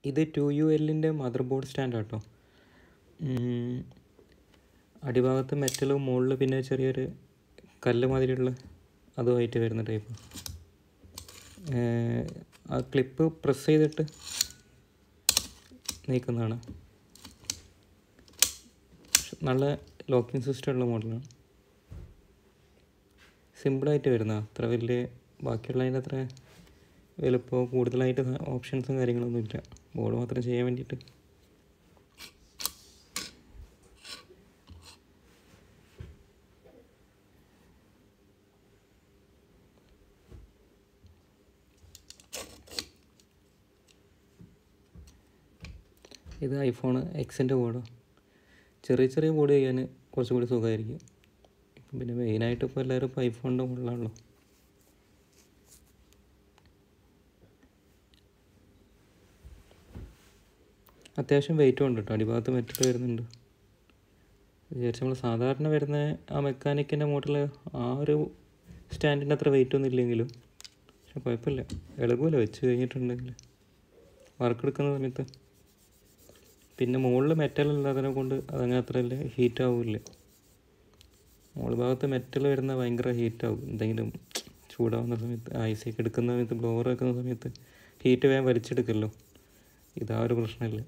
ഇത് 2UL mother board stand കേട്ടോ. അടിഭാഗത്ത് മെറ്റലും മുകളിൽ പിന്നെ ചെറിയൊരു കല്ല് മാതിരിയുള്ള അതുമായിട്ട് വരുന്ന ടൈപ്പ്. ആ ക്ലിപ്പ് പ്രസ് ചെയ്തിട്ട് നീക്കുന്നതാണ്. നല്ല ലോക്കിംഗ് സിസ്റ്റം ഉള്ള മോഡലാണ്. സിമ്പിളായിട്ട് വരുന്ന, അത്ര വലിയ ബാക്കിയുള്ളതിൻ്റെ അത്ര വലുപ്പമോ കൂടുതലായിട്ട് ഓപ്ഷൻസും കാര്യങ്ങളൊന്നും ഇല്ല. ബോർഡ് മാത്രം ചെയ്യാൻ വേണ്ടിയിട്ട്. ഇത് iPhone Xൻ്റെ ബോർഡാണ്. ചെറിയ ചെറിയ ബോർഡ് ചെയ്യാൻ കുറച്ചും കൂടി സുഖമായിരിക്കും. പിന്നെ മെയിനായിട്ട് ഇപ്പോൾ എല്ലാവരും ഇപ്പോൾ ഐഫോണിൻ്റെ മുകളിലാണല്ലോ. അത്യാവശ്യം വെയിറ്റും ഉണ്ട് കേട്ടോ. അടിഭാഗത്ത് മെറ്റൽ വരുന്നുണ്ട്. വിചാരിച്ച് നമ്മൾ സാധാരണ വരുന്ന ആ മെക്കാനിക്കിൻ്റെ മോഡൽ ആ ഒരു സ്റ്റാൻഡിൻ്റെ അത്ര വെയിറ്റൊന്നും ഇല്ലെങ്കിലും പക്ഷെ കുഴപ്പമില്ല, ഇളകുമല്ലോ വെച്ച് കഴിഞ്ഞിട്ടുണ്ടെങ്കിൽ വർക്ക് എടുക്കുന്ന സമയത്ത്. പിന്നെ മുകളിൽ മെറ്റൽ അല്ലാത്തതിനെ കൊണ്ട് അതങ്ങനെ അത്ര ഹീറ്റ് ആവില്ല. മുകൾ ഭാഗത്ത് മെറ്റൽ വരുന്ന ഭയങ്കര ഹീറ്റാവും. എന്തെങ്കിലും ചൂടാവുന്ന സമയത്ത്, ഐസിയൊക്കെ എടുക്കുന്ന സമയത്ത്, ബ്ലോവർ വെക്കുന്ന സമയത്ത് ഹീറ്റ് വേഗം വലിച്ചെടുക്കല്ലോ. ഇതാ ഒരു പ്രശ്നമില്ല.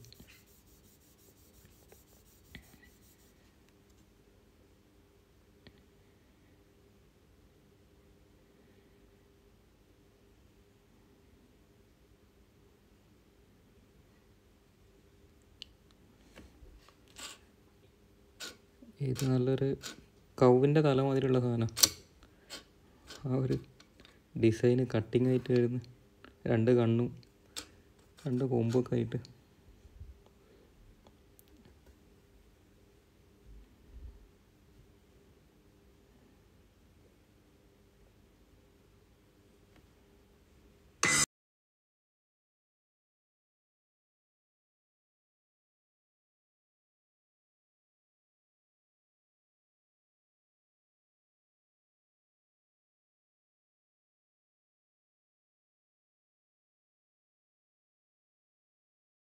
ഇത് നല്ലൊരു കൗവിൻ്റെ തല മാതിരിയുള്ള സാധനം. ആ ഒരു ഡിസൈന് കട്ടിങ് ആയിട്ട് വരുന്ന 2 കണ്ണും 2 കൊമ്പൊക്കെ ആയിട്ട്